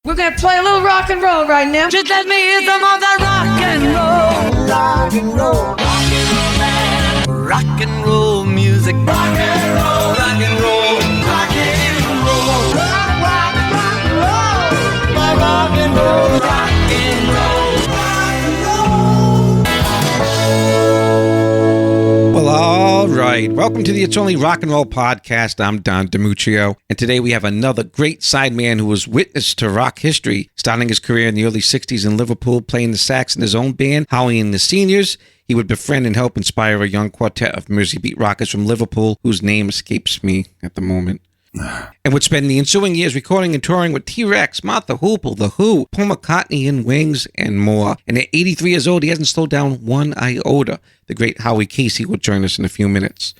We're gonna play a little rock and roll right now. Just let me hear some of that rock and roll. Rock and roll, rock and roll, man. Rock and roll music. Rock and roll, rock and roll, rock and roll. Rock, rock, rock, roll. My rock and roll, rock and roll, rock and roll. Well, all right. Welcome to the It's Only Rock and Roll podcast. I'm Don 𝗵𝘃𝗹𝗃, and today we have another great sideman who was witness to rock history, starting his career in the early 60s in Liverpool, playing the sax in his own band, Howie The Seniors. He would befriend and help inspire a young quartet of Mersey beat rockers from Liverpool, whose name escapes me at the moment. And would spend the ensuing years recording and touring with T.Rex, 𝗵𝘃𝗃𝗃, The Who, Paul McCartney Wings, and more. And at 83 years old, he hasn't slowed down one iota. The great HOWIE CASEY will join us in a few minutes.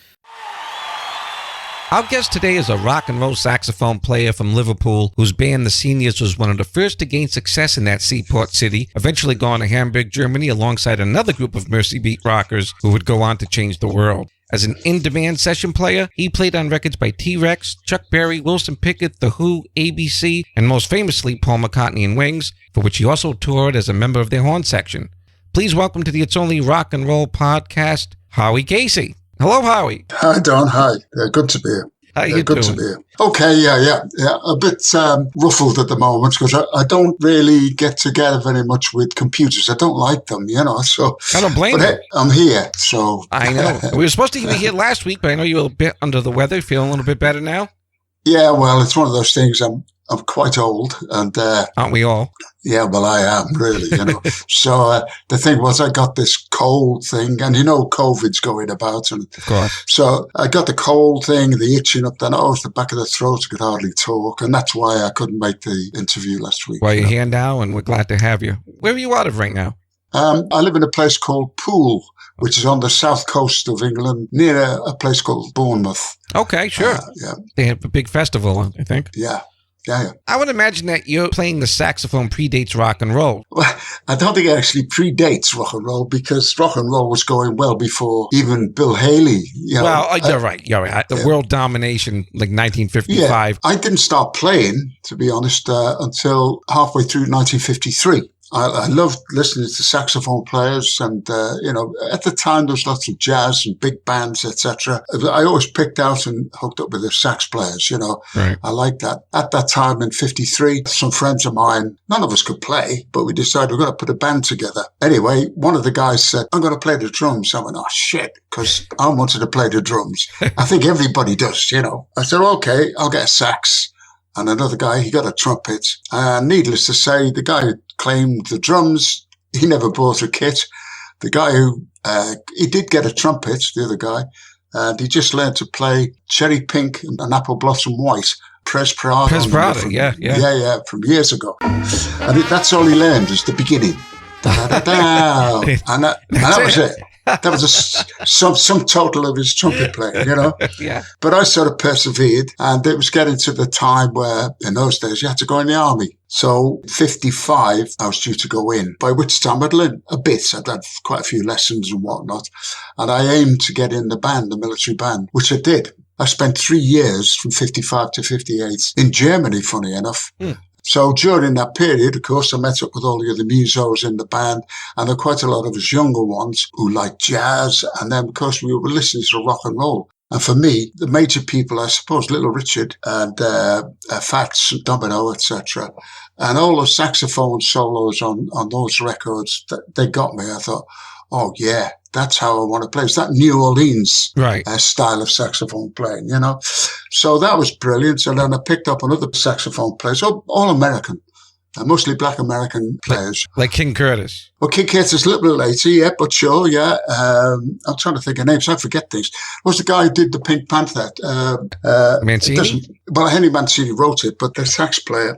Our guest today is a rock and roll saxophone player from Liverpool, whose band, The Seniors, was one of the first to gain success in that seaport city, eventually going to Hamburg, Germany, alongside another group of Mersey beat rockers who would go on to change the world. As an in-demand session player, he played on records by T.Rex, Chuck Berry, 𝗀𝗂𝗃𝗃𝗃, The Who, ABC, and most famously Paul McCartney Wings, for which he also toured as a member of their horn section. Please welcome to the It's Only Rock and Roll podcast, HOWIE CASEY. Hello, Howie. Hi, Don. Hi. Good to be here. How you good doing? To be here. Okay, yeah. A bit ruffled at the moment because I don't really get together very much with computers. I don't like them, so. I don't blame you. Hey, I'm here, so. I know. We were supposed to be here last week, but I know you were a bit under the weather. Feeling a little bit better now? Yeah, well, it's one of those things. I'm quite old, and aren't we all? Yeah, well, I am really, So the thing was, I got this cold thing, and COVID's going about, and of course. So I got the cold thing, the itching up the nose, the back of the throat. I could hardly talk, and that's why I couldn't make the interview last week. Well, you're here now, and we're glad to have you. Where are you out of right now? I live in a place called Poole, which is on the south coast of England, near a place called Bournemouth. Okay, sure. Yeah. They have a big festival, I think. Yeah. I would imagine that you're playing the saxophone predates rock and roll. Well, I don't think it actually predates rock and roll because rock and roll was going well before even Bill Haley. Well, you're right. The world domination, like 1955. Yeah, I didn't start playing, to be honest, until halfway through 1953. I loved listening to saxophone players, and at the time there was lots of jazz and big bands, etc. I always picked out and hooked up with the sax players. Right. I liked that. At that time in '53, some friends of mine, none of us could play, but we decided we're going to put a band together. Anyway, one of the guys said, "I'm going to play the drums." I went, "Oh shit," because I wanted to play the drums. I think everybody does. I said, "Okay, I'll get a sax." And another guy, he got a trumpet. And needless to say, the guy who claimed the drums, he never bought a kit. The guy who, he did get a trumpet, the other guy, and he just learned to play Cherry Pink and Apple Blossom White. 𝗃𝗃𝗃𝗃, yeah. Yeah, from years ago. And that's all he learned, is the beginning. Da-da-da-da. And that was it. That was a sum total of his trumpet playing, Yeah. But I sort of persevered, and it was getting to the time where, in those days, you had to go in the army. So, 55, I was due to go in, by which time I'd learned a bit. I'd had quite a few lessons and whatnot. And I aimed to get in the band, the military band, which I did. I spent 3 years, from 55 to 58, in Germany, funny enough. So during that period, of course, I met up with all the other musos in the band, and there were quite a lot of us younger ones who liked jazz. And then, of course, we were listening to rock and roll. And for me, the major people, I suppose, Little Richard and Fats, Domino, etc., and all the saxophone solos on those records, they got me. I thought, oh yeah, that's how I want to play. It's that New Orleans style of saxophone playing, So that was brilliant. And then I picked up another saxophone players, all American, mostly black American players. Like King Curtis. Well, King Curtis is a little bit later, yeah, but sure, yeah. I'm trying to think of names. I forget things. Was the guy who did the Pink Panther? Mancini? Well, Henry Mancini wrote it, but the sax player,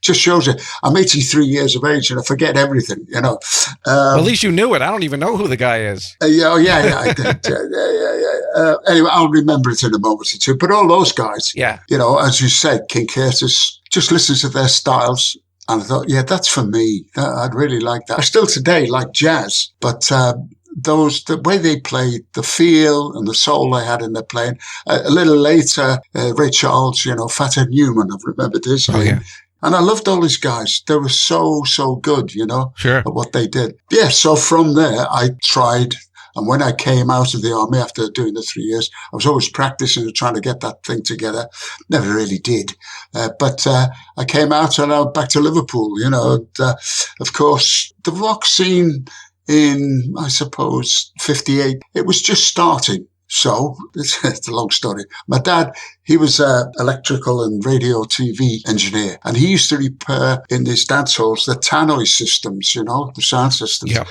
just shows you. I'm 83 years of age and I forget everything, Well, at least you knew it. I don't even know who the guy is. Yeah, I did. Yeah. Anyway, I'll remember it in a moment or two. But all those guys, as you said, King Curtis, just listen to their styles. And I thought, yeah, that's for me. I'd really like that. I still today like jazz, but the way they played, the feel and the soul they had in their playing. A little later, Ray Charles, Fathead Newman, I've remembered his name. And I loved all these guys. They were so good, Sure. at what they did. Yeah, so from there, I tried. And when I came out of the army after doing the 3 years, I was always practicing and trying to get that thing together. Never really did. But I came out and I went back to Liverpool, and, of course, the rock scene in, I suppose, 58, it was just starting. So it's a long story. My dad, he was an electrical and radio TV engineer, and he used to repair in these dance halls the tannoy systems, the sound systems. Yeah.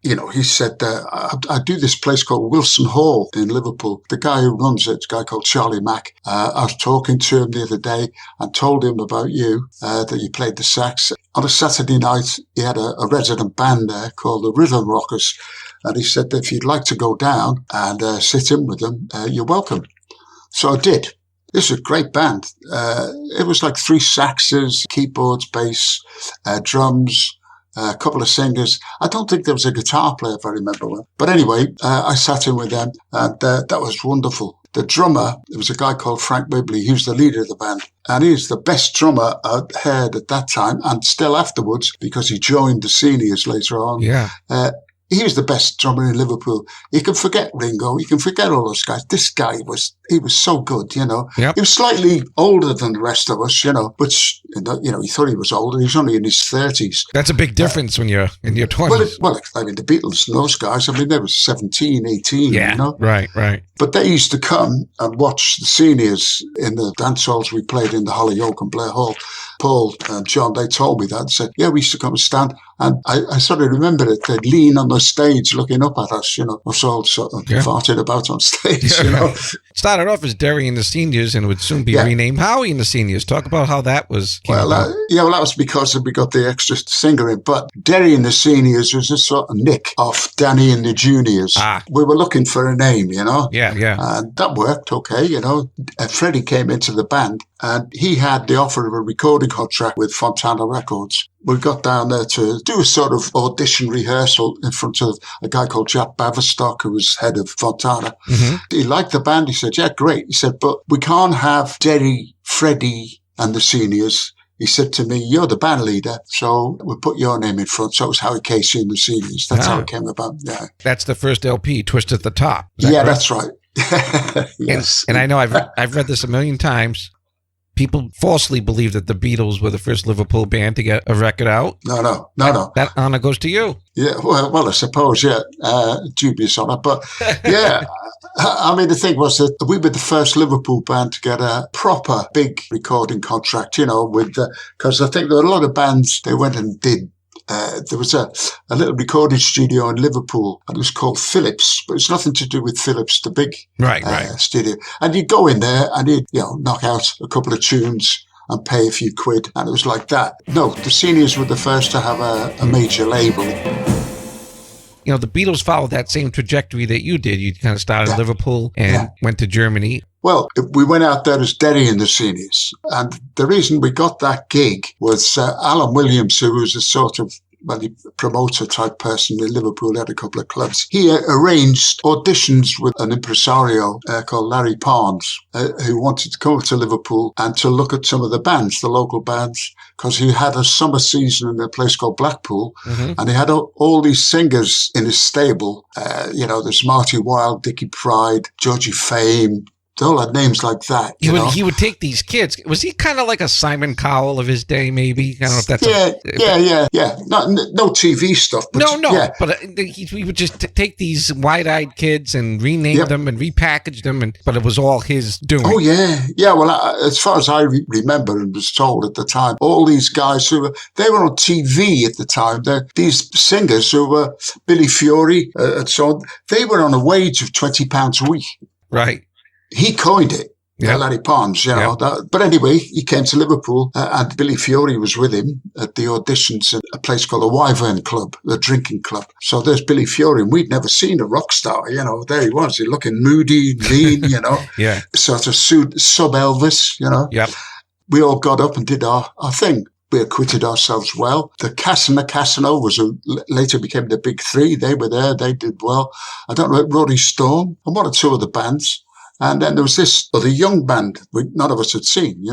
He said, I do this place called Wilson Hall in Liverpool. The guy who runs it, a guy called Charlie Mack. I was talking to him the other day and told him about you, that you played the sax. On a Saturday night, he had a resident band there called the Rhythm Rockers. And he said, if you'd like to go down and sit in with them, you're welcome. So I did. This was a great band. It was like 3 saxes, keyboards, bass, drums, a couple of singers. I don't think there was a guitar player, if I remember well. But anyway, I sat in with them, and that was wonderful. The drummer, there was a guy called Frank Whibley. He was the leader of the band. And he's the best drummer I'd heard at that time, and still afterwards, because he joined the Seniors later on. Yeah. He was the best drummer in Liverpool. You can forget Ringo. You can forget all those guys. This guy was so good, Yep. He was slightly older than the rest of us, but, he thought he was older. He was only in his 30s. That's a big difference when you're in your 20s. Well, the Beatles and those guys, they were 17, 18, Yeah, right. But they used to come and watch the Seniors in the dance halls we played in the Hollyoak and Blair Hall. Paul and John, they told me that and said, yeah, we used to come and stand. And I sort of remember it. They'd lean on the stage looking up at us, us all sort of farted about on stage, Started off as Derry and the Seniors and would soon be renamed Howie and the Seniors. Talk about how that was. Well, that was because we got the extra singer in. But Derry and the Seniors was a sort of nick off Danny and the Juniors. We were looking for a name, Yeah. And that worked okay, Freddie came into the band and he had the offer of a recording contract with Fontana Records. We got down there to do a sort of audition rehearsal in front of a guy called 𝗙𝗲𝗃𝗏, who was head of Fontana. Mm-hmm. He liked the band. He said, yeah, great. He said, but we can't have Derry, Freddie and the Seniors. He said to me, you're the band leader, so we'll put your name in front. So it was HOWIE CASEY and the Seniors. That's how it came about. Yeah. That's the first LP, Twist at the Top. Yeah, that's right. Yes. And I know I've read this a million times. People falsely believe that the Beatles were the first Liverpool band to get a record out. No. That honor goes to you. Yeah, well, I suppose, dubious honor. But, yeah, the thing was that we were the first Liverpool band to get a proper big recording contract, because I think there were a lot of bands, they went and did. There was a little recording studio in Liverpool, and it was called Philips, but it's nothing to do with Philips, the big studio. And you'd go in there and you'd, knock out a couple of tunes and pay a few quid, and it was like that. No, the Seniors were the first to have a major label. The Beatles followed that same trajectory that you did. You kind of started in Liverpool and went to Germany. Well, we went out there as Derry and the Seniors. And the reason we got that gig was Alan Williams, who was a sort of promoter type person in Liverpool, had a couple of clubs. He arranged auditions with an impresario called Larry Parnes, who wanted to come to Liverpool and to look at some of the bands, the local bands, because he had a summer season in a place called Blackpool, and he had all these singers in his stable. There's Marty Wilde, Dickie Pride, 𝗀𝗙cie heç𝗴𝘆𝗍. They all had names like that. He would take these kids. Was he kind of like a Simon Cowell of his day, maybe? I don't know if that's... Yeah. No TV stuff. But no. Yeah. But he would just take these wide-eyed kids and rename them and repackage them, but it was all his doing. Oh, yeah. Yeah, well, as far as I remember and was told at the time, all these guys they were on TV at the time. These singers who were Billy Fury and so on, they were on a wage of £20 a week. Right. He coined it, Larry Parnes, But anyway, he came to Liverpool and Billy Fury was with him at the auditions at a place called the Wyvern Club, the drinking club. So there's Billy Fury, and we'd never seen a rock star, There he was, he looking moody, lean, Sort of sub-Elvis, Yep. We all got up and did our thing. We acquitted ourselves well. The Casino later became the Big Three. They were there. They did well. I don't know, Roddy Storm and one or two other bands. And then there was this other young band none of us had seen,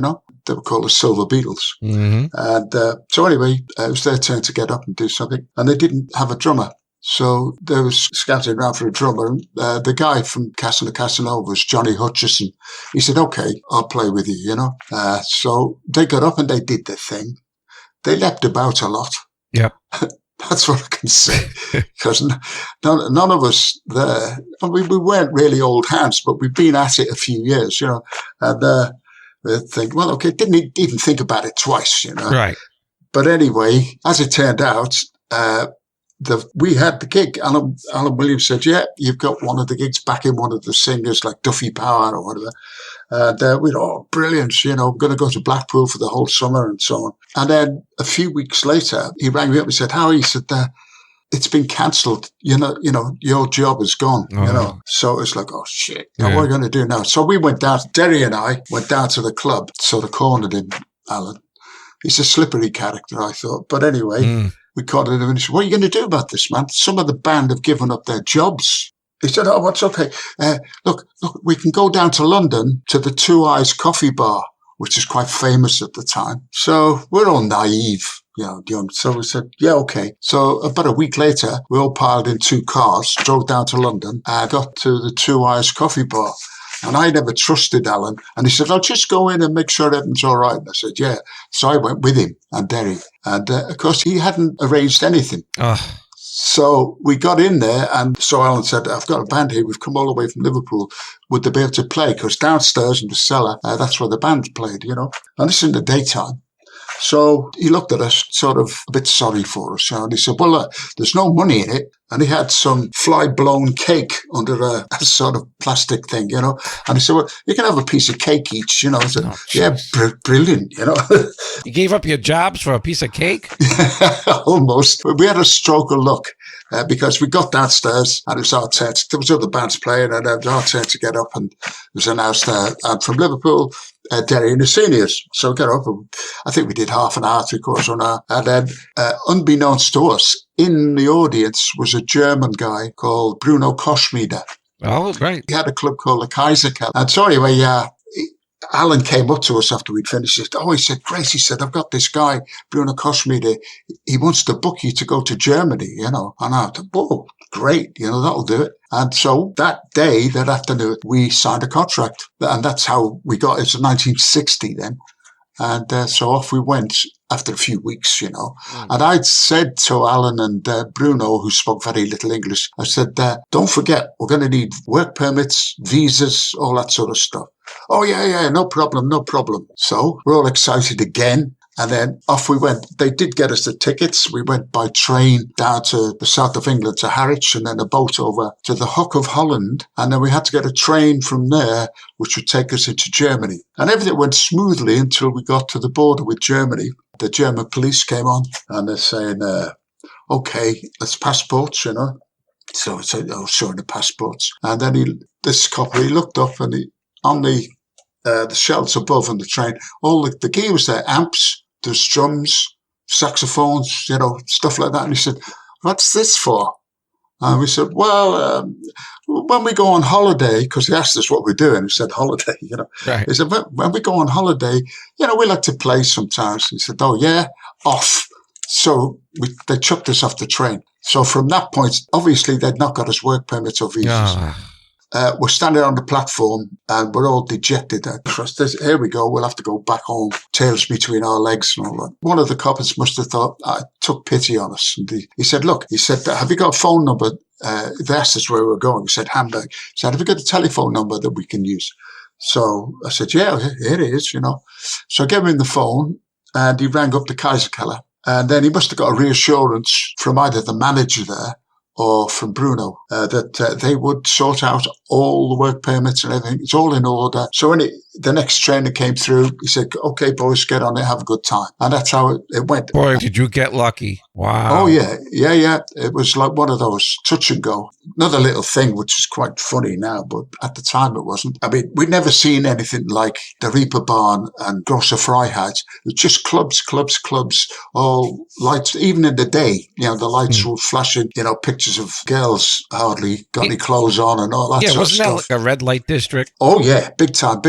They were called the Silver Beatles. And so anyway, it was their turn to get up and do something. And they didn't have a drummer. So they was scouting around for a drummer. The guy from Castle of Casanova was Johnny Hutchison. He said, okay, I'll play with you, So they got up and they did their thing. They leapt about a lot. Yeah. That's what I can say. Because none of us there, we weren't really old hands, but we've been at it a few years, And we think, well, okay, didn't even think about it twice, Right. But anyway, as it turned out, we had the gig. Alan Williams said, yeah, you've got one of the gigs back in one of the singers like 𝗙𝗲𝗃𝗃 or whatever. And we thought, brilliant, we're going to go to Blackpool for the whole summer and so on. And then a few weeks later, he rang me up and said, Howie, he said, it's been cancelled. Your job is gone, So it's like, oh, shit, what are we going to do now? So we went down, Derry and I went down to the club, sort of cornered him, Alan. He's a slippery character, I thought. But anyway, we caught him and he said, what are you going to do about this, man? Some of the band have given up their jobs. He said, oh, what's okay? Look, we can go down to London to the 𝗃𝗃𝗃𝗃 coffee bar, which is quite famous at the time. So we're all naive, young. So we said, yeah, okay. So about a week later, we all piled in 2 cars, drove down to London, and got to the 𝗃𝗃𝗃𝗃 coffee bar. And I never trusted Alan. And he said, I'll just go in and make sure everything's all right. And I said, yeah. So I went with him and Derry. And of course, he hadn't arranged anything. So we got in there, and so Alan said, I've got a band here. We've come all the way from Liverpool. Would they be able to play? Because downstairs in the cellar, that's where the band played, And this is in the daytime. So he looked at us sort of a bit sorry for us. And he said, well, there's no money in it. And he had some fly-blown cake under a sort of plastic thing, And he said, well, you can have a piece of cake each, I said, yeah, brilliant, You gave up your jobs for a piece of cake? Almost. We had a stroke of luck. Because we got downstairs and it was our turn. There was other bands playing and it was our turn to get up, and it was announced from Liverpool, 𝗙𝗃𝗃𝗃 the Seniors. So we got up and I think we did half an hour, 3/4 of an hour. And then unbeknownst to us, in the audience was a German guy called Bruno Koschmider. Oh, right. He had a club called the 𝗃𝗃𝗃𝗃. And so anyway, Alan came up to us after we'd finished. He said, Grace, he said, I've got this guy, Bruno Koschmider. He wants to book you to go to Germany, And I thought, whoa, great, that'll do it. And so that day, that afternoon, we signed a contract. And that's how we got, it's 1960 then. And so off we went after a few weeks, And I'd said to Alan and Bruno, who spoke very little English, I said, don't forget, we're going to need work permits, visas, all that sort of stuff. Oh, yeah, no problem. So we're all excited again. And then off we went. They did get us the tickets. We went by train down to the south of England to Harwich, and then a boat over to the Hook of Holland. And then we had to get a train from there, which would take us into Germany. And everything went smoothly until we got to the border with Germany. The German police came on and they're saying, okay, that's passports, So I said, showing the passports. And then this copper, he looked up and on the shelves above on the train, all the gear was there, amps, there's drums, saxophones, stuff like that. And he said, what's this for? And we said, well, when we go on holiday, because he asked us what we're doing, we said holiday, Right. He said, when we go on holiday, we like to play sometimes. He said, oh yeah, off. So they chucked us off the train. So from that point, obviously they'd not got us work permits or visas. We're standing on the platform and we're all dejected. Here we go. We'll have to go back home, tails between our legs and all that. One of the coppers must have thought, took pity on us. And he said, look, have you got a phone number? They asked us where we were going. We said, Hamburg. He said, have you got a telephone number that we can use? So I said, yeah, here it is, So I gave him the phone and he rang up the 𝗃𝗃𝗃𝗃. And then he must have got a reassurance from either the manager there or from Bruno, that they would sort out all the work permits and everything. It's all in order. So when the next trainer came through, he said, okay, boys, get on it, have a good time. And that's how it went. Boy, did you get lucky. Wow. Oh, yeah. It was like one of those touch and go. Another little thing, which is quite funny now, but at the time it wasn't. I mean, we'd never seen anything like the 𝗃𝗃𝗃𝗃 and 𝗀𝗃𝗃𝗃 it was just clubs, all lights. Even in the day, the lights were flashing, pictures of girls hardly got any clothes on and all that sort of stuff. Yeah, wasn't that like a red light district? Oh, yeah, big time.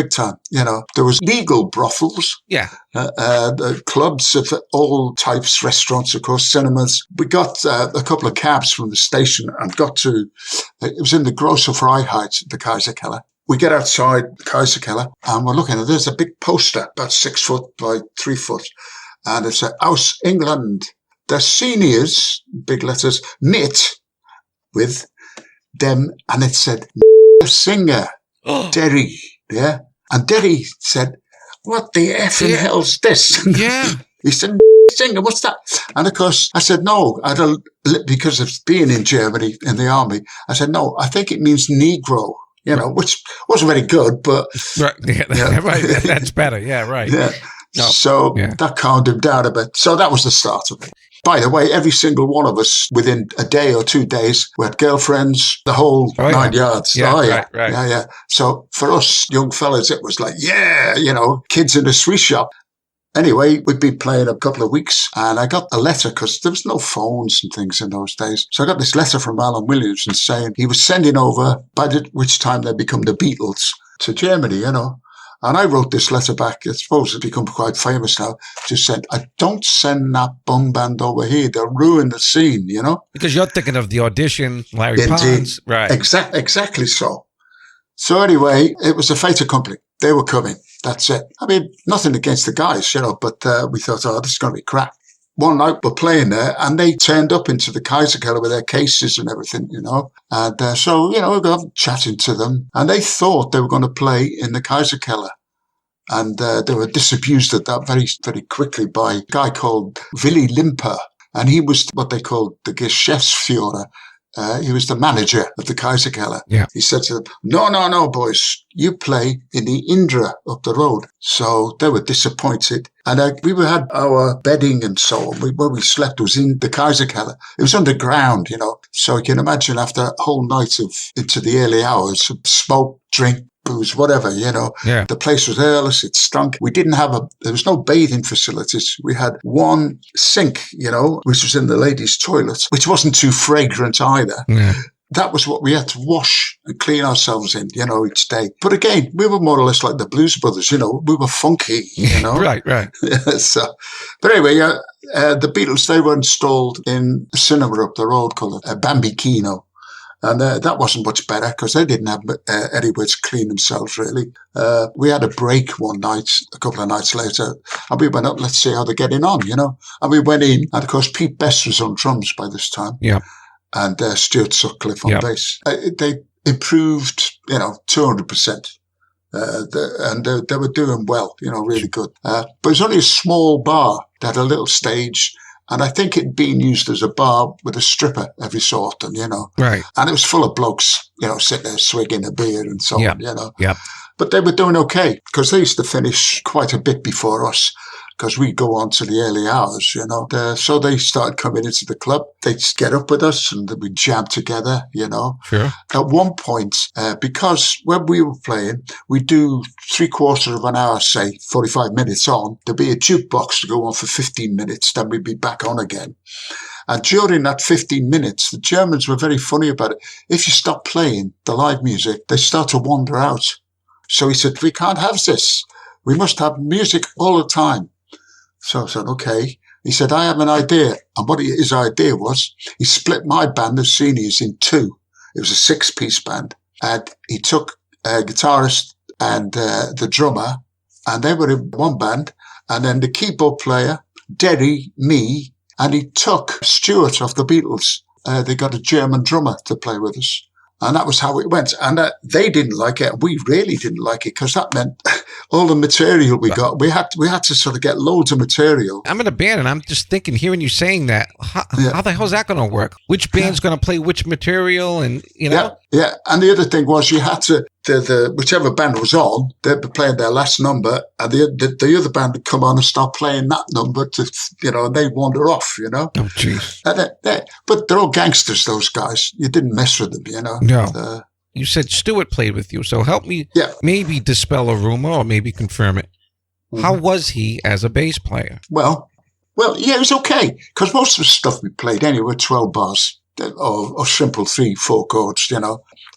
There was legal brothels. Yeah. The clubs of all types, restaurants, of course, cinemas. We got a couple of cabs from the station and it was in the Große Freiheit, the 𝗀𝗃𝗃𝗃. We get outside the 𝗀𝗃𝗃𝗃 and we're looking at there's a big poster, about 6 foot by 3 foot. And it said, Aus England, the seniors, big letters, mit with them. And it said, singer, 𝗙𝗃𝗃𝗃. Yeah. And 𝗙𝗃𝗃 said, what the effing hell's this? Yeah. He said, singer, what's that? And of course, I said, no, because of being in Germany in the army, I said, no, I think it means Negro, which wasn't very good, but. Right. Yeah, right. That's better. Yeah, right. Yeah. No. So that calmed him down a bit. So that was the start of it. By the way, every single one of us, within a day or 2 days, we had girlfriends, the whole 9 yards. Yeah, right. Yeah. So for us young fellas, it was like, kids in a sweet shop. Anyway, we'd been playing a couple of weeks and I got a letter because there was no phones and things in those days. So I got this letter from Alan Williamson saying he was sending over, which time they become the Beatles, to Germany, And I wrote this letter back. I suppose it's become quite famous now. Just said, I don't send that bum band over here. They'll ruin the scene, Because you're thinking of the audition, Larry Ponds. Right. Exactly so. So anyway, it was a fait accompli. They were coming. That's it. I mean, nothing against the guys, but we thought, this is going to be crap. One night we're playing there and they turned up into the 𝗀𝗃𝗃𝗃 with their cases and everything, And so, we got chatting to them and they thought they were going to play in the 𝗀𝗃𝗃𝗃. And they were disabused of that very, very quickly by a guy called Willy Limper. And he was what they called the Geschäftsführer. He was the manager of the 𝗀𝗃𝗃𝗃. Yeah. He said to them, no, boys, you play in the Indra up the road. So they were disappointed. And we had our bedding and so on. Where we slept was in the 𝗀𝗃𝗃𝗃. It was underground, So you can imagine after a whole night into the early hours of smoke, drink, booze, whatever, Yeah. The place was airless, it stunk. We didn't have there was no bathing facilities. We had one sink, which was in the ladies' toilet, which wasn't too fragrant either. Yeah. That was what we had to wash and clean ourselves in, each day. But again, we were more or less like the Blues Brothers, we were funky, Right. But anyway, the Beatles, they were installed in a cinema up the road called Bambi Kino. And that wasn't much better because they didn't have anywhere to clean themselves, really. We had a break one night, a couple of nights later, and we went up, let's see how they're getting on, And we went in, and of course, Pete Best was on drums by this time. Yeah. And Stuart Sutcliffe on bass. They improved, 200%. And they were doing well, really good. But it was only a small bar that had a little stage. And I think it'd been used as a bar with a stripper every so often, Right. And it was full of blokes, sitting there swigging a beer and so on, Yeah. But they were doing okay because they used to finish quite a bit before us because we go on to the early hours, So they started coming into the club. They'd get up with us and we'd jam together, Sure. At one point, because when we were playing, we'd do 3/4 of an hour, say 45 minutes on. There'd be a jukebox to go on for 15 minutes. Then we'd be back on again. And during that 15 minutes, the Germans were very funny about it. If you stop playing the live music, they start to wander out. So he said, we can't have this. We must have music all the time. So I said, okay. He said, I have an idea. And what his idea was, he split my band, the Seniors, in two. It was a 6-piece band. And he took a guitarist and the drummer, and they were in one band. And then the keyboard player, 𝗙𝗃𝗃𝗃, me, and he took Stuart off the Beatles. They got a German drummer to play with us. And that was how it went. And they didn't like it. We really didn't like it because that meant all the material we got. We had to sort of get loads of material. I'm in a band, and I'm just thinking, hearing you saying that, how the hell is that going to work? Which band's going to play which material? And Yeah. And the other thing was you had to, whichever band was on, they'd be playing their last number, and the other band would come on and start playing that number to, and they'd wander off, Oh, jeez. But they're all gangsters, those guys. You didn't mess with them, No. You said Stuart played with you, so help me maybe dispel a rumor or maybe confirm it. Mm-hmm. How was he as a bass player? Well, yeah, it was okay, because most of the stuff we played anyway were 12 bars. or simple 3-4 chords,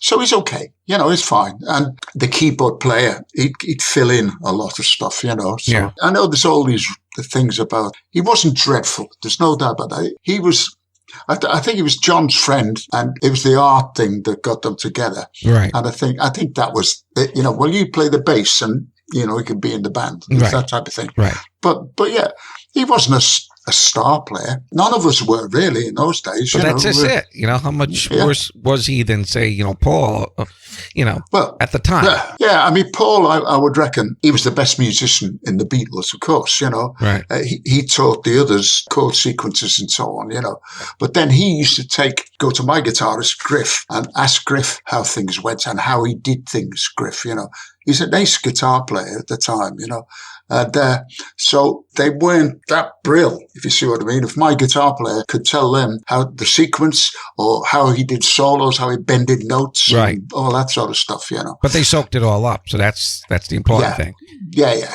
So he's okay, he's fine. And the keyboard player, he'd fill in a lot of stuff, So Yeah. I know there's all these things about, he wasn't dreadful. There's no doubt about that. He was, I think he was John's friend, and it was the art thing that got them together. Right. And I think that was, well, you play the bass and, he can be in the band. Right. That type of thing. Right. But yeah, he wasn't a star player. None of us were really in those days. But that's just it. How much worse was he than, say, Paul, well, at the time? Yeah. I mean, Paul, I would reckon he was the best musician in the Beatles, of course, Right. He taught the others chord sequences and so on, But then he used to go to my guitarist, Griff, and ask Griff how things went and how he did things, Griff, He's an ace guitar player at the time, And so they weren't that brill, if you see what I mean. If my guitar player could tell them how the sequence or how he did solos, how he bended notes, right, and all that sort of stuff, But they soaked it all up, so that's the important thing. Yeah.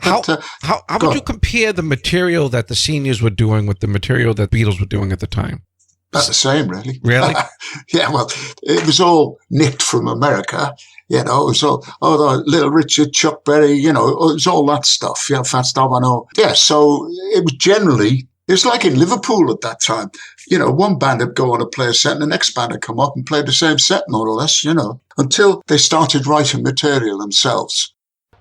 But, how would you compare the material that the Seniors were doing with the material that Beatles were doing at the time? About the same, really. Really? Yeah, well, it was all nicked from America. It was all, the Little Richard, Chuck Berry, it was all that stuff. Fats Domino. Yeah, so it was like in Liverpool at that time. One band would go on and play a set and the next band would come up and play the same set, more or less, until they started writing material themselves.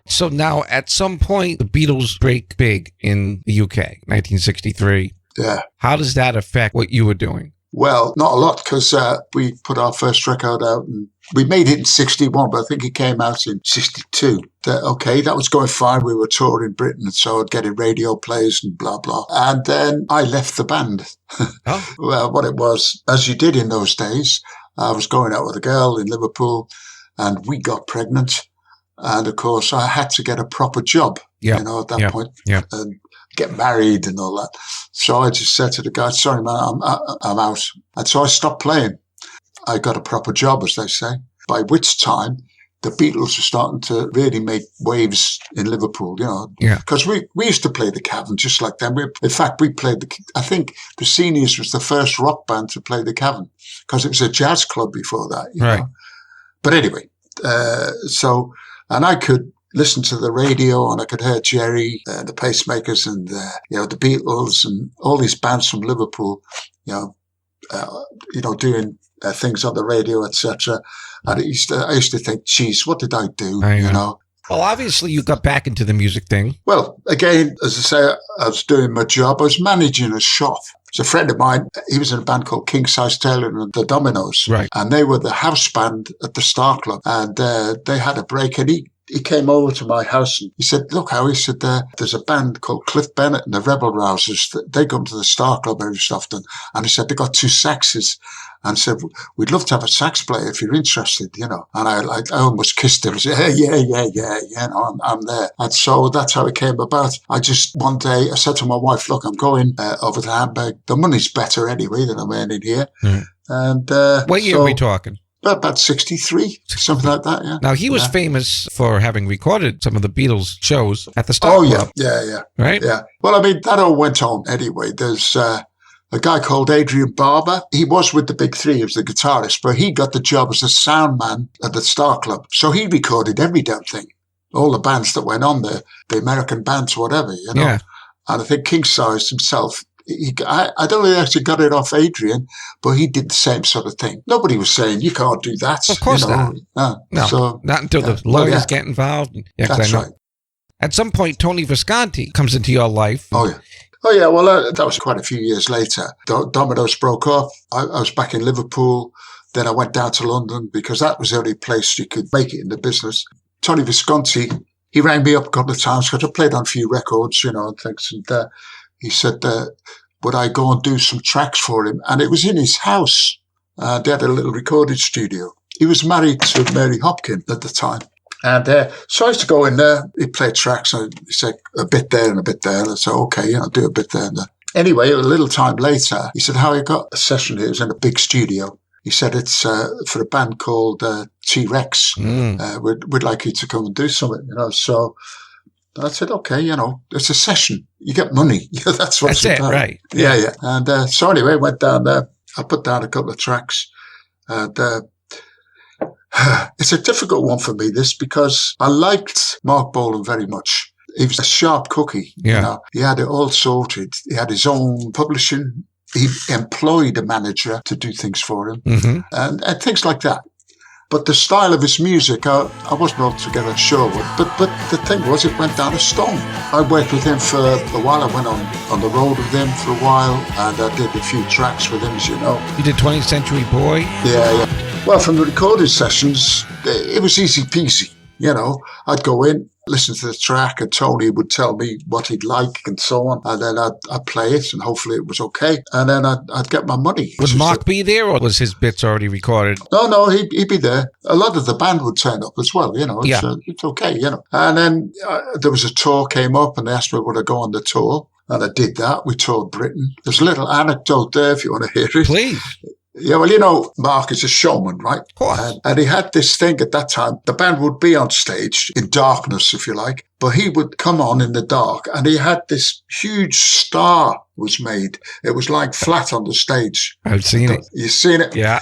So now, at some point, the Beatles break big in the UK, 1963. Yeah. How does that affect what you were doing? Well, not a lot, because we put our first record out and we made it in 61, but I think it came out in 62. That was going fine. We were touring Britain and so getting radio plays and blah, blah. And then I left the band. Oh. Well, what it was, as you did in those days, I was going out with a girl in Liverpool and we got pregnant. And of course, I had to get a proper job, at that point. Yeah. And get married and all that. So I just said to the guy, sorry, man, I'm out. And so I stopped playing. I got a proper job, as they say, by which time the Beatles were starting to really make waves in Liverpool, Because we used to play the Cavern just like them. In fact, we played I think the Seniors was the first rock band to play the Cavern because it was a jazz club before that, right. But anyway, and I could listen to the radio and I could hear Jerry, the Pacemakers and, the Beatles and all these bands from Liverpool, doing things on the radio, etc. And I used to think, geez, what did I do? Well, obviously you got back into the music thing. Well, again, as I say, I was doing my job. I was managing a shop. It's a friend of mine. He was in a band called 𝗙𝗂𝗧𝗘 and the Dominoes. Right. And they were the house band at the Star Club. And they had a break and he came over to my house and he said, look, Howie, he said, there's a band called Cliff Bennett and the Rebel Rousers. They come to the Star Club every so often. And he said, they got 2 saxes. And said, we'd love to have a sax player if you're interested, And I almost kissed him. I said, yeah, I'm there. And so that's how it came about. One day, I said to my wife, look, I'm going over to Hamburg. The money's better anyway than I'm earning here. Mm. And what year are we talking? About 63, something like that, yeah. Now, he was famous for having recorded some of the Beatles shows at the Star Club. Yeah. Right? Yeah. Well, I mean, that all went on anyway. There's a guy called 𝗷𝗄𝗋𝗄𝗏. He was with the Big Three, he was the guitarist, but he got the job as a sound man at the Star Club. So he recorded every damn thing. All the bands that went on there, the American bands, whatever, Yeah. And I think 𝗙𝗂𝗧𝗘 himself, I don't know if he actually got it off Adrian, but he did the same sort of thing. Nobody was saying, you can't do that. Of course not. No, so, not until the lawyers get involved. Yeah, that's right. At some point, 𝗀𝗙 Visconti comes into your life. Oh, yeah. Well, that was quite a few years later. Dominoes broke up. I was back in Liverpool. Then I went down to London because that was the only place you could make it in the business. 𝗀𝗙 Visconti, he rang me up a couple of times because I played on a few records, and things. And he said, would I go and do some tracks for him? And it was in his house. They had a little recording studio. He was married to Mary Hopkin at the time. And so I used to go in there. He'd play tracks. And he'd say a bit there and a bit there. I'd say, okay, do a bit there and there. Anyway, a little time later, he said, Howie, got a session here. It was in a big studio. He said, it's for a band called T.Rex. We'd like you to come and do something, So I said, okay, it's a session. You get money. That's what it's about. Right. Yeah. And so anyway, went down there. I put down a couple of tracks. And it's a difficult one for me, this, because I liked Mark Bolan very much. He was a sharp cookie. Yeah. You know? He had it all sorted. He had his own publishing. He employed a manager to do things for him, and things like that. But the style of his music, I wasn't altogether sure with. But the thing was, it went down a stone. I worked with him for a while. I went on the road with him for a while, and I did a few tracks with him, as you know. You did 20th Century Boy? Yeah. Well, from the recording sessions, it was easy peasy. You know, I'd go in, listen to the track, and Tony would tell me what he'd like and so on. And then I'd play it, and hopefully it was okay. And then I'd get my money. Would Mark be there, or was his bits already recorded? No, he'd be there. A lot of the band would turn up as well, you know. It's okay, you know. And then there was a tour came up, and they asked me would I go on the tour. And I did that. We toured Britain. There's a little anecdote there if you want to hear it. Please. Yeah, well, you know, Mark is a showman, right? Of course. And he had this thing at that time. The band would be on stage in darkness, if you like, but he would come on in the dark, and he had this huge star was made. It was like flat on the stage. I've seen it. You've seen it? Yeah.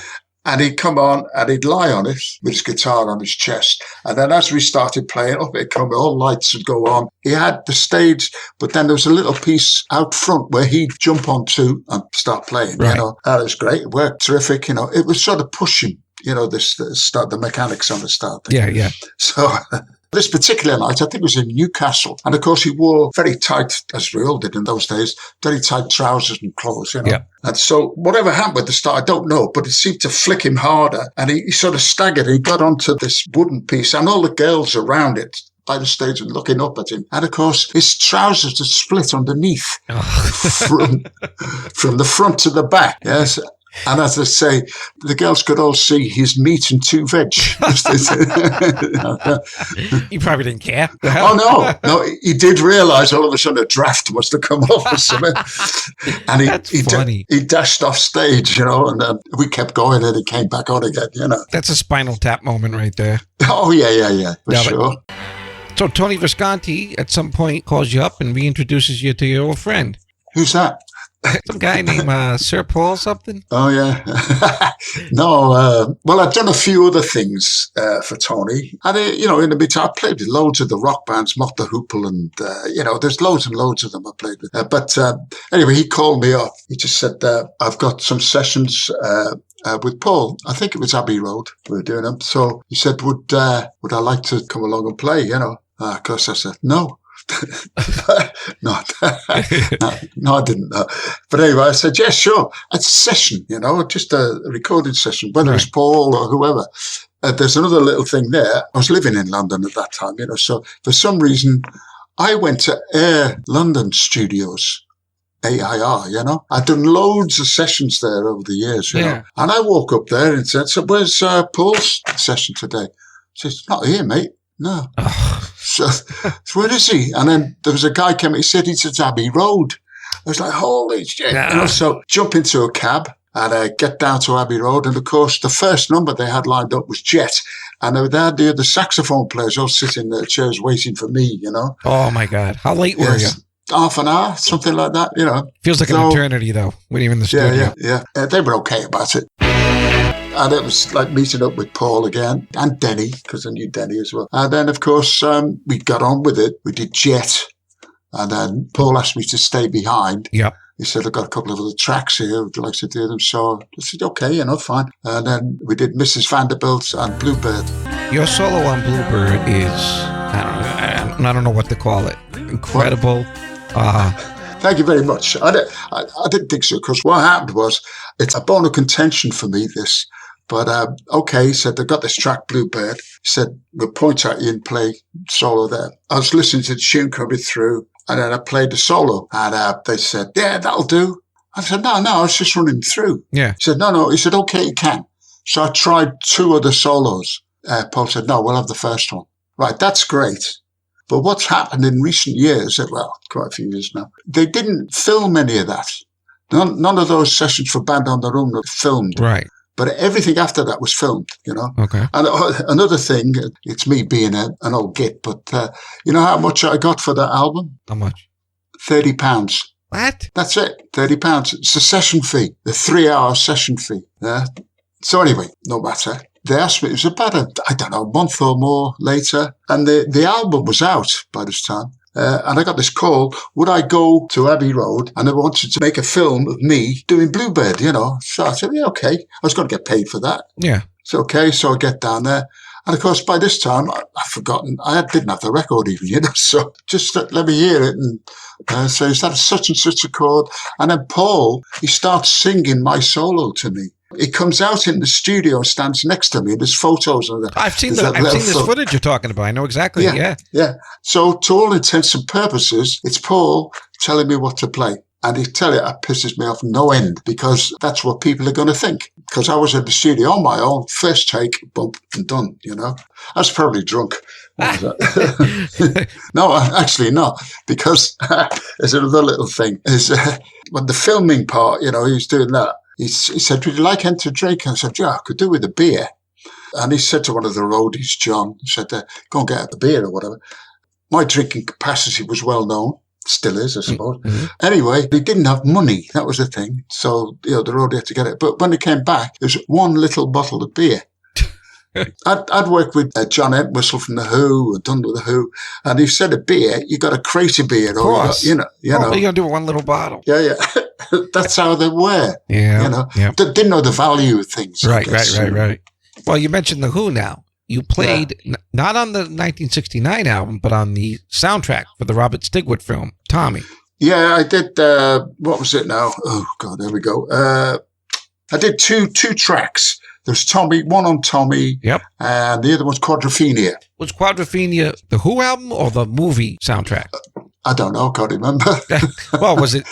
And he'd come on and he'd lie on it with his guitar on his chest. And then as we started playing, up it'd come, all lights would go on. He had the stage, but then there was a little piece out front where he'd jump onto and start playing, right. You know. And it was great. It worked terrific, you know. It was sort of pushing, you know, the mechanics on the start thing. Yeah. So this particular night, I think it was in Newcastle. And of course, he wore very tight, as we all did in those days, very tight trousers and clothes, you know. Yeah. And so whatever happened with the start, I don't know, but it seemed to flick him harder. And he sort of staggered. He got onto this wooden piece, and all the girls around it by the stage and looking up at him. And of course, his trousers had split underneath from the front to the back. Yes. And as I say, the girls could all see his meat and two veg. You probably didn't care. Oh, no, he did realise all of a sudden a draft must have come off or something. And he dashed off stage, you know, and we kept going and he came back on again, you know. That's a Spinal Tap moment right there. Oh, yeah, for sure. So Tony Visconti at some point calls you up and reintroduces you to your old friend. Who's that? Some guy named Sir Paul something? Oh, yeah. No, well, I've done a few other things for Tony. And, you know, in the meantime, I played with loads of the rock bands, 𝗵𝘃𝗃, and, you know, there's loads and loads of them I played with. But anyway, he called me up. He just said, I've got some sessions with Paul. I think it was Abbey Road we were doing them. So he said, would I like to come along and play, you know? Of course, I said, no. No, I didn't know. But anyway, I said, yeah, sure. It's a session, you know, just a recording session, whether it's Paul or whoever. There's another little thing there. I was living in London at that time, you know, so for some reason, I went to Air London Studios. AIR, you know. I'd done loads of sessions there over the years, you know. And I woke up there and said, so where's Paul's session today? He says, not here, mate. No. So where is he? And then there was a guy came, he said he's at Abbey Road. I was like, holy shit. You know, so jump into a cab and get down to Abbey Road. And of course, the first number they had lined up was Jet. And they had the saxophone players all sitting in their chairs waiting for me, you know. Oh my God. How late were you? Half an hour, something like that, you know. Feels like an eternity though, when you're in the studio. Yeah. They were okay about it. And it was like meeting up with Paul again and Denny, because I knew Denny as well. And then, of course, we got on with it. We did Jet. And then Paul asked me to stay behind. Yep. He said, I've got a couple of other tracks here. Would you like to do them? So I said, okay, you know, fine. And then we did Mrs. Vanderbilt and Bluebird. Your solo on Bluebird is, I don't know what to call it. Incredible. Thank you very much. I didn't think so, because what happened was, it's a bone of contention for me, this. But, okay, he said, they've got this track, Bluebird. He said, we'll point at you and play solo there. I was listening to the tune coming through, and then I played the solo. And they said, yeah, that'll do. I said, no, I was just running through. Yeah. He said, no. He said, okay, you can. So I tried two other solos. Paul said, no, we'll have the first one. Right, that's great. But what's happened in recent years, well, quite a few years now, they didn't film any of that. None of those sessions for Band on Their Own were filmed. Right. But everything after that was filmed, you know. Okay. And another thing, it's me being an old git, but you know how much I got for that album? How much? £30. What? That's it, £30. It's a session fee, the 3-hour session fee. Yeah. So anyway, no matter. They asked me, it was about a month or more later, and the album was out by this time. And I got this call, would I go to Abbey Road? And they wanted to make a film of me doing Bluebird, So I said, yeah, okay. I was going to get paid for that. Yeah. It's okay. So I get down there. And of course, by this time, I've forgotten, I didn't have the record even, So just let me hear it. And so is that such and such a chord? And then Paul, he starts singing my solo to me. He comes out in the studio and stands next to me. There's photos of that. I've seen this footage you're talking about. I know exactly. Yeah. So to all intents and purposes, it's Paul telling me what to play. And he tell you, that pisses me off no end, because that's what people are going to think. Because I was in the studio on my own, first take, bump, and done, I was probably drunk. No, actually not, because there's another little thing. When the filming part, he was doing that. He said, would you like anything to drink? And I said, yeah, I could do with a beer. And he said to one of the roadies, John, he said, go and get a beer or whatever. My drinking capacity was well known. Still is, I suppose. Mm-hmm. Anyway, he didn't have money. That was the thing. So, the roadie had to get it. But when he came back, there was one little bottle of beer. I'd worked with John Entwistle from The Who and done with The Who. And he said a beer, you got a crate of beer. Of course. Or, you're going to do one little bottle. Yeah. That's how they were. Yeah. Didn't know the value of things. Right. Well, you mentioned The Who now. You played not on the 1969 album, but on the soundtrack for the Robert Stigwood film, Tommy. Yeah, I did. What was it now? Oh, God, there we go. I did two tracks. There's Tommy, one on Tommy. Yep. And the other one's ''𝗙𝗲𝗄𝗎. Was ''𝗙𝗲𝗄𝗎 the Who album or the movie soundtrack? I don't know. Can't remember. Well, was it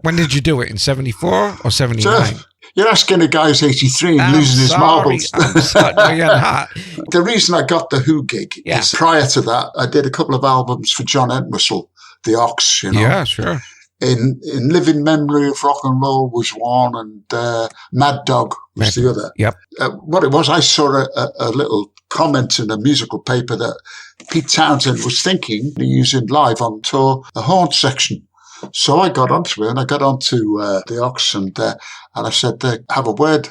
when did you do it? In 74 or 79? You're asking a guy who's 83 and losing his marbles. I'm sorry. No, you're not. The reason I got the Who gig is prior to that, I did a couple of albums for John Entwistle, the Ox, Yeah, sure. In living memory of rock and roll was one, and Mad Dog was the other. Yep. What it was, I saw a little comment in a musical paper that Pete Townsend was thinking of using live on tour a horn section. So I got onto it, and I got onto the Ox, and I said, have a word,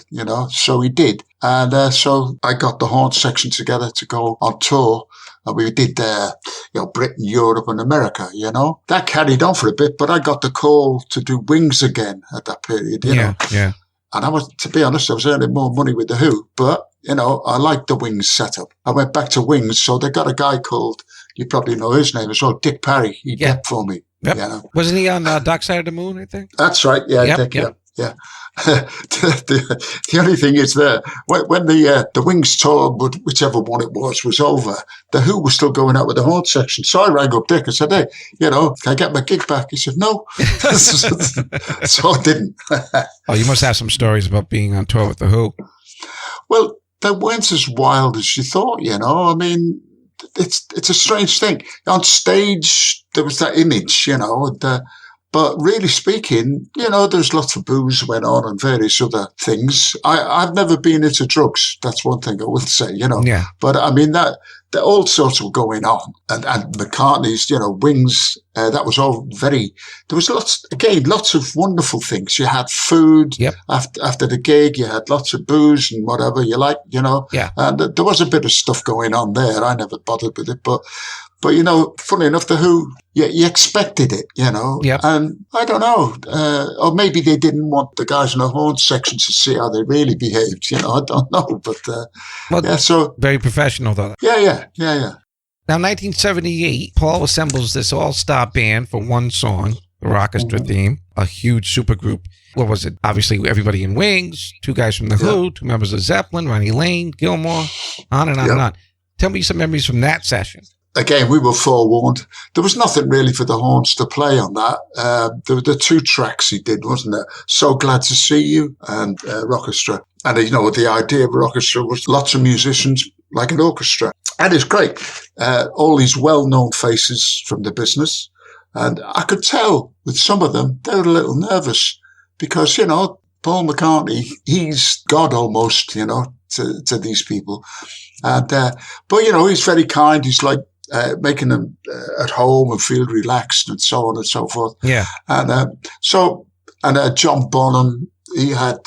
So he did. And so I got the horn section together to go on tour. And we did, Britain, Europe, and America, That carried on for a bit, but I got the call to do Wings again at that period, Yeah. And to be honest, I was earning more money with The Who, but, I liked the Wings setup. I went back to Wings, so they got a guy called, you probably know his name as well, Dick Parry. He did for me. Yep. Wasn't he on Dark Side of the Moon, I think? That's right. Yeah, Dick, yeah. The only thing is when the Wings tour, whichever one it was over, The Who was still going out with the horn section. So I rang up Dick and said, hey, can I get my gig back? He said, no. So I didn't. Oh, you must have some stories about being on tour with The Who. Well, they weren't as wild as you thought, I mean, it's a strange thing. On stage, there was that image, but really speaking, there's lots of booze went on and various other things. I've never been into drugs. That's one thing I will say, Yeah. But I mean, that all sorts were going on. And McCartney's, Wings, that was all there was lots of wonderful things. You had food. Yep. After the gig, you had lots of booze and whatever you like, Yeah. And there was a bit of stuff going on there. I never bothered with it, but funny enough, The Who, you expected it, Yep. And I don't know, or maybe they didn't want the guys in the horn section to see how they really behaved, I don't know, but so very professional though. Yeah. Now, 1978, Paul assembles this all-star band for one song, the Rockestra theme, a huge supergroup. What was it? Obviously, everybody in Wings, 2 guys from The Who, 2 members of Zeppelin, Ronnie Lane, Gilmore, on and on and on. Tell me some memories from that session. Again, we were forewarned. There was nothing really for the horns to play on that. There were the 2 tracks he did, wasn't there? So Glad to See You and Rockestra. And, the idea of Rockestra was lots of musicians like an orchestra. And it's great. All these well-known faces from the business. And I could tell with some of them, they were a little nervous because, Paul McCartney, he's God almost, to these people. And, but, he's very kind. He's like, making them at home and feel relaxed and so on and so forth. Yeah. And John Bonham, he had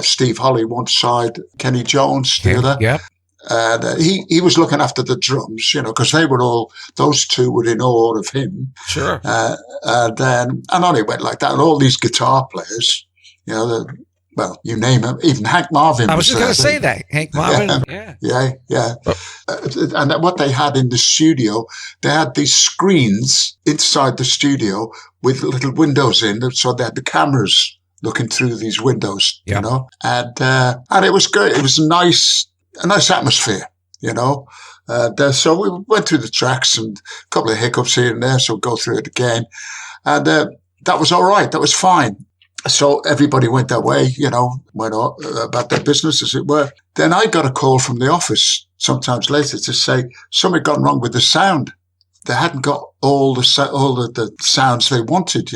Steve Holly one side, Kenny Jones the other. Yep. And he was looking after the drums, because those two were in awe of him. Sure. And on it went like that. And all these guitar players, you name them, even Hank Marvin. I was just going to say that. Hank Marvin. Yeah. And what they had in the studio, they had these screens inside the studio with little windows in them. So they had the cameras looking through these windows, and it was good. It was a nice atmosphere, so we went through the tracks and a couple of hiccups here and there, so we'll go through it again. And that was all right. That was fine. So everybody went their way, went about their business, as it were. Then I got a call from the office sometimes later to say something had gone wrong with the sound. They hadn't got all the sounds they wanted,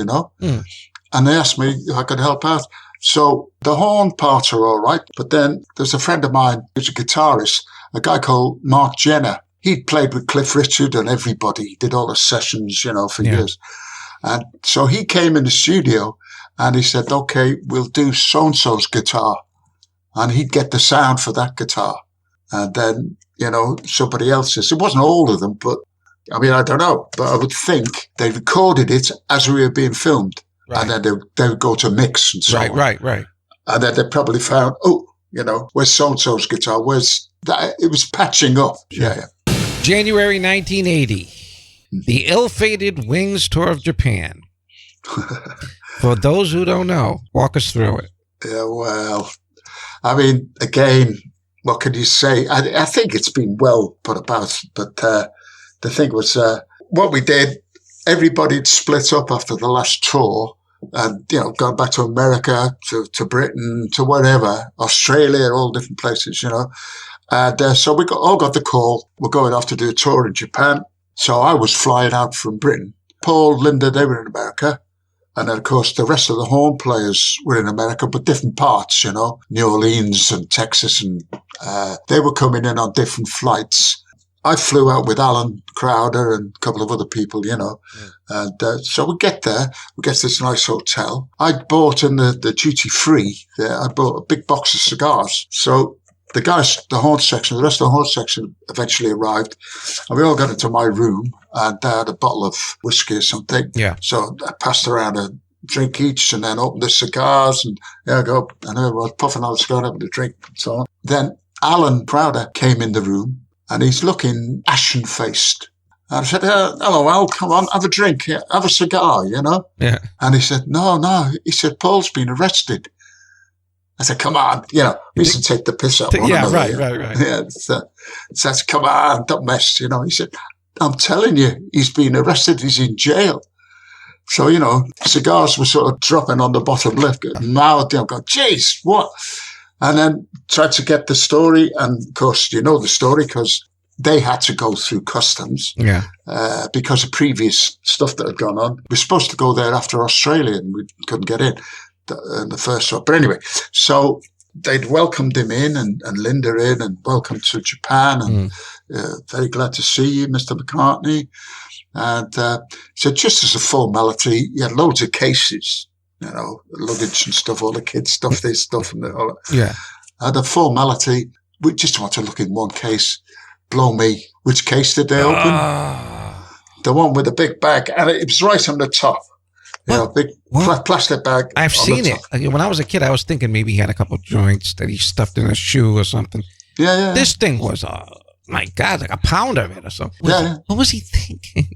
And they asked me if I could help out. So the horn parts are all right, but then there's a friend of mine who's a guitarist, a guy called Mark Jenner. He'd played with Cliff Richard and everybody. He did all the sessions, for years. And so he came in the studio and he said, okay, we'll do so-and-so's guitar. And he'd get the sound for that guitar. And then, somebody else's. It wasn't all of them, but I don't know. But I would think they recorded it as we were being filmed. Right. And then they would go to mix and so on. Right. And then they probably found, where's so-and-so's guitar? Where's that? It was patching up. Sure. Yeah. January 1980, the ill-fated Wings tour of Japan. For those who don't know, walk us through it. Yeah, well, again, what can you say? I think it's been well put about, but the thing was, what we did, everybody had split up after the last tour and, going back to America, to Britain, to wherever, Australia, all different places, And so we all got the call. We're going off to do a tour in Japan. So I was flying out from Britain. Paul, Linda, they were in America. And then, of course, the rest of the horn players were in America, but different parts, New Orleans and Texas. And they were coming in on different flights. I flew out with Alan Crowder and a couple of other people, And so we get there. We get to this nice hotel. I bought in the duty free. I bought a big box of cigars. So the guys, the rest of the horn section eventually arrived. And we all got into my room and they had a bottle of whiskey or something. Yeah. So I passed around a drink each and then opened the cigars and I go, and I was puffing on the cigar, having a drink and so on. Then Alan Crowder came in the room. And he's looking ashen-faced. And I said, hello, Al, come on, have a drink, have a cigar, Yeah. And he said, no. He said, Paul's been arrested. I said, come on, we used to take the piss out. Yeah, right. Yeah, said, come on, don't mess, He said, I'm telling you, he's been arrested, he's in jail. So, cigars were sort of dropping on the bottom lip, mouth, going, jeez, what? And then tried to get the story. And of course, the story because they had to go through customs. Yeah. Because of previous stuff that had gone on. We were supposed to go there after Australia and we couldn't get in the first one. But anyway, so they'd welcomed him in and Linda in and welcome to Japan. And very glad to see you, Mr. McCartney. And so just as a formality, he had loads of cases. Luggage and stuff, all the kids' stuff, this stuff, and all that. Yeah. And the formality, we just want to look in one case. Blow me. Which case did they open? The one with the big bag. And it was right on the top. Big plastic bag. I've seen it. When I was a kid, I was thinking maybe he had a couple joints that he stuffed in a shoe or something. Yeah. This thing was, my God, like a pound of it or something. What was he thinking?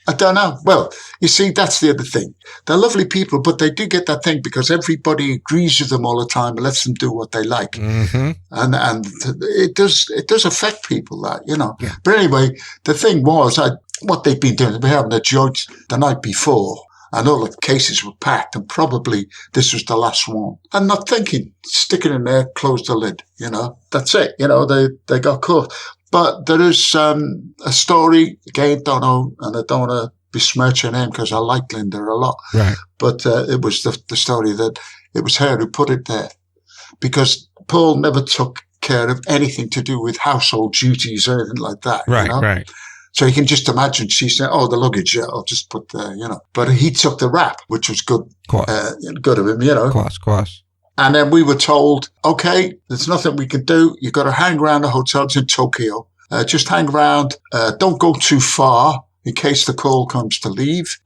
I don't know. Well, you see, that's the other thing. They're lovely people, but they do get that thing because everybody agrees with them all the time and lets them do what they like. Mm-hmm. And it does affect people, that, Yeah. But anyway, the thing was, what they'd been doing, they were having a joint the night before and all the cases were packed and probably this was the last one. And not thinking, stick it in there, close the lid, That's it. They got caught. But there is a story, again, don't know, and I don't want to besmirch her name because I like Linda a lot. Right. But it was the story that it was her who put it there because Paul never took care of anything to do with household duties or anything like that. Right. So you can just imagine she said, "Oh, the luggage, yeah, I'll just put there," But he took the rap, which was good, good of him, Of course. And then we were told, "Okay, there's nothing we can do. You've got to hang around the hotels in Tokyo. Just hang around. Don't go too far in case the call comes to leave.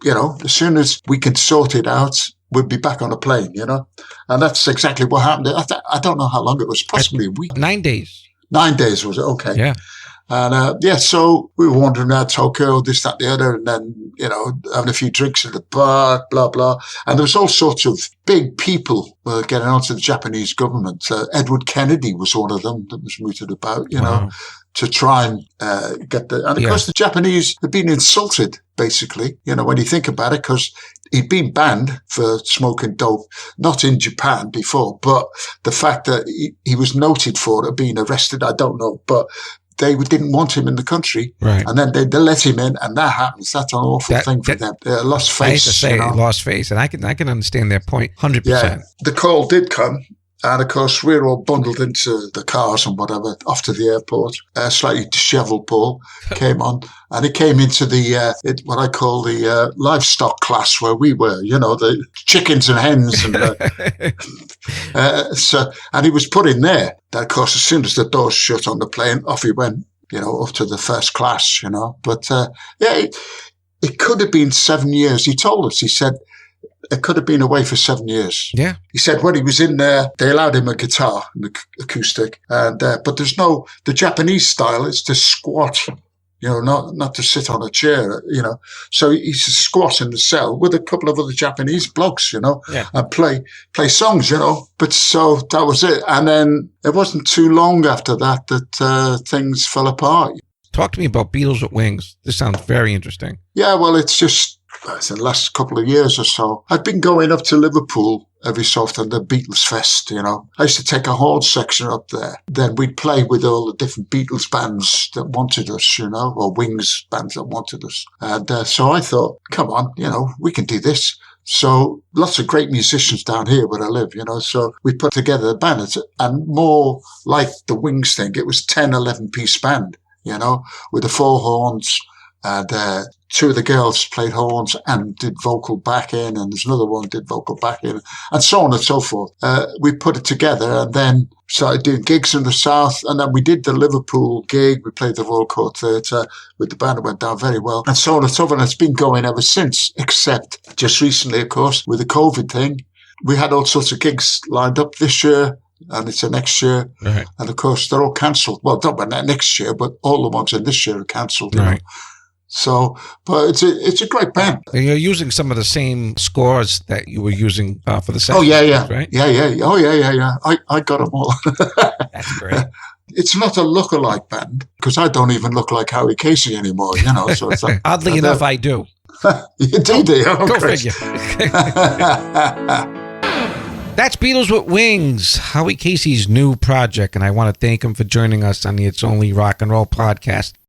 As soon as we can sort it out, we'll be back on a plane, And that's exactly what happened. I don't know how long it was, possibly a week. 9 days. 9 days, was it? Okay. Yeah. And so we were wandering around Tokyo, this, that, the other, and then, having a few drinks at the bar, blah, blah. And there was all sorts of big people getting onto the Japanese government. Edward Kennedy was one of them that was mooted about, Wow. to try and get the... And of course, the Japanese had been insulted, basically, when you think about it, because he'd been banned for smoking dope, not in Japan before, but the fact that he was noted for it, being arrested, I don't know, but they didn't want him in the country. Right. And then they let him in, and that happens. That's an awful thing for them. They lost face. I hate to say lost face, and I can understand their point 100%. Yeah, the call did come. And of course, we were all bundled into the cars and whatever, off to the airport. Slightly disheveled Paul came on, and he came into the, what I call the livestock class where we were, the chickens and hens. And and he was put in there. Then, of course, as soon as the doors shut on the plane, off he went, up to the first class, But, it could have been 7 years. He told us, he said, it could have been away for 7 years. Yeah. He said when he was in there, they allowed him a guitar, an acoustic, and but there's the Japanese style is to squat, not to sit on a chair, So he's to squat in the cell with a couple of other Japanese blokes, and play songs, But so that was it. And then it wasn't too long after that things fell apart. Talk to me about Beatles with Wings. This sounds very interesting. Yeah, well, it's just... the last couple of years or so, I've been going up to Liverpool every so often, the Beatles Fest, I used to take a horn section up there. Then we'd play with all the different Beatles bands that wanted us, or Wings bands that wanted us. And so I thought, come on, we can do this. So lots of great musicians down here where I live, so we put together a band. And more like the Wings thing, it was 10, 11-piece band, with the 4 horns. And two of the girls played horns and did vocal backing, and there's another one did vocal backing, and so on and so forth. We put it together and then started doing gigs in the south, and then we did the Liverpool gig. We played the Royal Court Theatre with the band. It went down very well, and so on and so forth. And it's been going ever since, except just recently, of course, with the COVID thing. We had all sorts of gigs lined up this year, and it's the next year. Right. And of course, they're all cancelled. Well, not next year, but all the ones in this year are cancelled. Right. So, but it's a great band. And you're using some of the same scores that you were using for the session. Oh, yeah. Right? Yeah. Oh, yeah. I got them all. That's great. It's not a look-alike band, because I don't even look like HOWIE CASEY anymore, So it's like, Oddly enough, I do. You do? Go figure. That's Beatles with Wings, Howie Casey's new project, and I want to thank him for joining us on the It's Only Rock and Roll podcast.